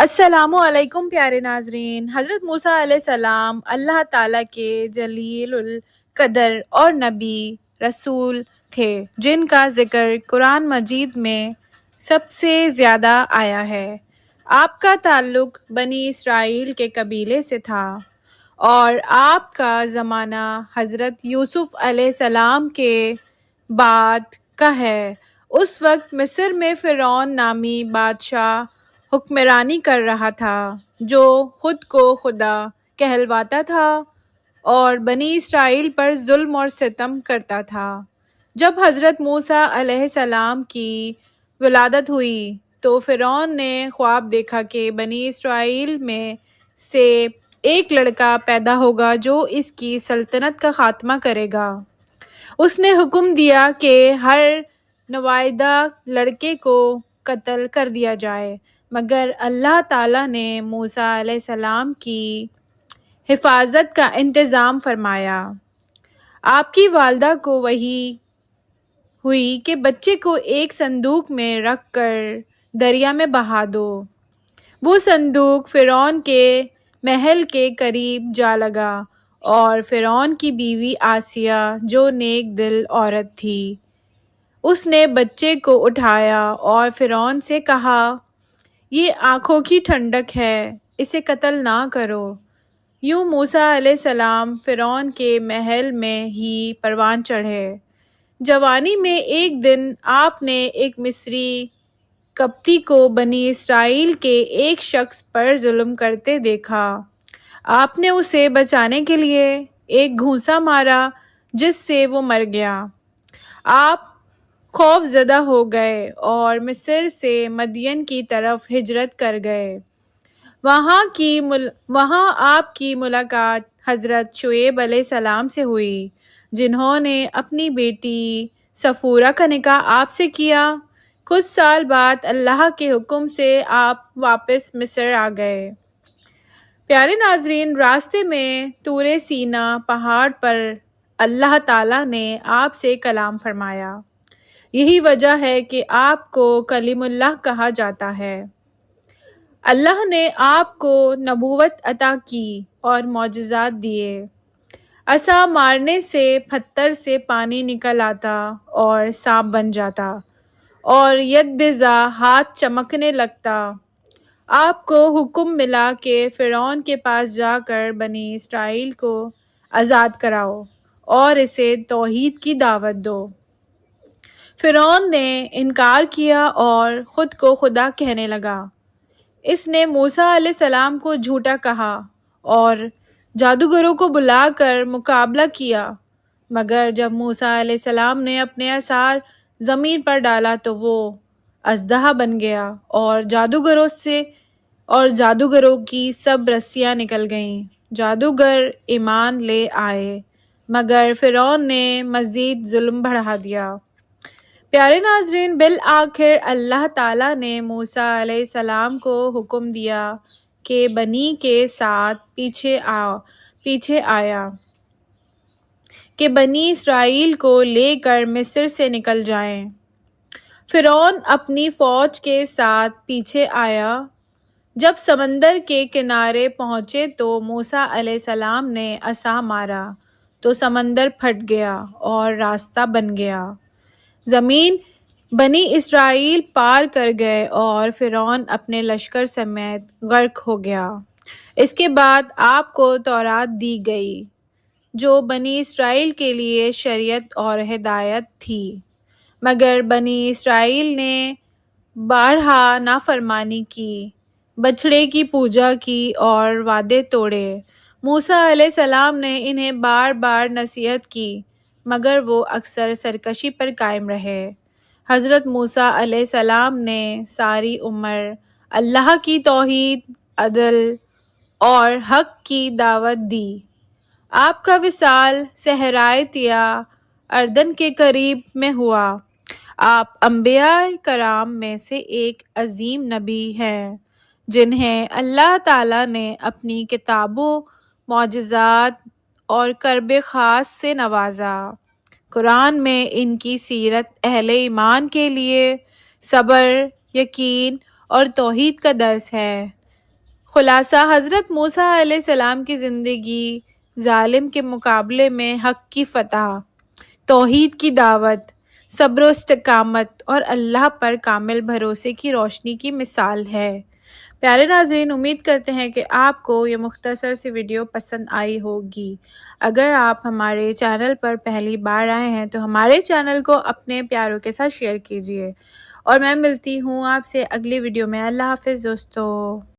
السلام علیکم پیارے ناظرین۔ حضرت موسیٰ علیہ السلام اللہ تعالیٰ کے جلیل القدر اور نبی رسول تھے جن کا ذکر قرآن مجید میں سب سے زیادہ آیا ہے۔ آپ کا تعلق بنی اسرائیل کے قبیلے سے تھا اور آپ کا زمانہ حضرت یوسف علیہ السلام کے بعد کا ہے۔ اس وقت مصر میں فرعون نامی بادشاہ حکمرانی کر رہا تھا جو خود کو خدا کہلواتا تھا اور بنی اسرائیل پر ظلم اور ستم کرتا تھا۔ جب حضرت موسیٰ علیہ السلام کی ولادت ہوئی تو فرعون نے خواب دیکھا کہ بنی اسرائیل میں سے ایک لڑکا پیدا ہوگا جو اس کی سلطنت کا خاتمہ کرے گا۔ اس نے حکم دیا کہ ہر نوادہ لڑکے کو قتل کر دیا جائے، مگر اللہ تعالیٰ نے موسیٰ علیہ السلام کی حفاظت کا انتظام فرمایا۔ آپ کی والدہ کو وحی ہوئی کہ بچے کو ایک صندوق میں رکھ کر دریا میں بہا دو۔ وہ صندوق فرعون کے محل کے قریب جا لگا اور فرعون کی بیوی آسیہ جو نیک دل عورت تھی، اس نے بچے کو اٹھایا اور فرعون سے کہا، یہ آنکھوں کی ٹھنڈک ہے، اسے قتل نہ کرو۔ یوں موسیٰ علیہ السلام فرعون کے محل میں ہی پروان چڑھے۔ جوانی میں ایک دن آپ نے ایک مصری قبطی کو بنی اسرائیل کے ایک شخص پر ظلم کرتے دیکھا۔ آپ نے اسے بچانے کے لیے ایک گھونسا مارا جس سے وہ مر گیا۔ آپ خوف زدہ ہو گئے اور مصر سے مدین کی طرف ہجرت کر گئے۔ وہاں آپ کی ملاقات حضرت شعیب علیہ السلام سے ہوئی جنہوں نے اپنی بیٹی صفورہ کا نکاح آپ سے کیا۔ کچھ سال بعد اللہ کے حکم سے آپ واپس مصر آ گئے۔ پیارے ناظرین، راستے میں طور سینا پہاڑ پر اللہ تعالیٰ نے آپ سے کلام فرمایا۔ یہی وجہ ہے کہ آپ کو کلیم اللہ کہا جاتا ہے۔ اللہ نے آپ کو نبوت عطا کی اور معجزات دیے۔ عصا مارنے سے پتھر سے پانی نکل آتا اور سانپ بن جاتا اور ید بیضا ہاتھ چمکنے لگتا۔ آپ کو حکم ملا کہ فرعون کے پاس جا کر بنی اسرائیل کو آزاد کراؤ اور اسے توحید کی دعوت دو۔ فرعون نے انکار کیا اور خود کو خدا کہنے لگا۔ اس نے موسیٰ علیہ السلام کو جھوٹا کہا اور جادوگروں کو بلا کر مقابلہ کیا، مگر جب موسیٰ علیہ السلام نے اپنے عصا زمین پر ڈالا تو وہ اژدہا بن گیا اور جادوگروں کی سب رسیاں نکل گئیں۔ جادوگر ایمان لے آئے مگر فرعون نے مزید ظلم بڑھا دیا۔ پیارے ناظرین، بالآخر اللہ تعالیٰ نے موسیٰ علیہ السلام کو حکم دیا کہ بنی کے ساتھ پیچھے آیا کہ بنی اسرائیل کو لے کر مصر سے نکل جائیں۔ فرعون اپنی فوج کے ساتھ پیچھے آیا۔ جب سمندر کے کنارے پہنچے تو موسیٰ علیہ السلام نے عصا مارا تو سمندر پھٹ گیا اور راستہ بن گیا۔ زمین بنی اسرائیل پار کر گئے اور فرعون اپنے لشکر سمیت غرق ہو گیا۔ اس کے بعد آپ کو تورات دی گئی جو بنی اسرائیل کے لیے شریعت اور ہدایت تھی، مگر بنی اسرائیل نے بارہا نافرمانی کی، بچھڑے کی پوجا کی اور وعدے توڑے۔ موسیٰ علیہ السلام نے انہیں بار بار نصیحت کی مگر وہ اکثر سرکشی پر قائم رہے۔ حضرت موسیٰ علیہ السلام نے ساری عمر اللہ کی توحید، عدل اور حق کی دعوت دی۔ آپ کا وصال صحرائے طیٰ اردن کے قریب میں ہوا۔ آپ انبیاء کرام میں سے ایک عظیم نبی ہیں جنہیں اللہ تعالیٰ نے اپنی کتابوں، معجزات اور کرب خاص سے نوازا۔ قرآن میں ان کی سیرت اہل ایمان کے لیے صبر، یقین اور توحید کا درس ہے۔ خلاصہ، حضرت موسیٰ علیہ السلام کی زندگی ظالم کے مقابلے میں حق کی فتح، توحید کی دعوت، صبر و استقامت اور اللہ پر کامل بھروسے کی روشنی کی مثال ہے۔ پیارے ناظرین، امید کرتے ہیں کہ آپ کو یہ مختصر سی ویڈیو پسند آئی ہوگی۔ اگر آپ ہمارے چینل پر پہلی بار آئے ہیں تو ہمارے چینل کو اپنے پیاروں کے ساتھ شیئر کیجیے، اور میں ملتی ہوں آپ سے اگلی ویڈیو میں۔ اللہ حافظ دوستو۔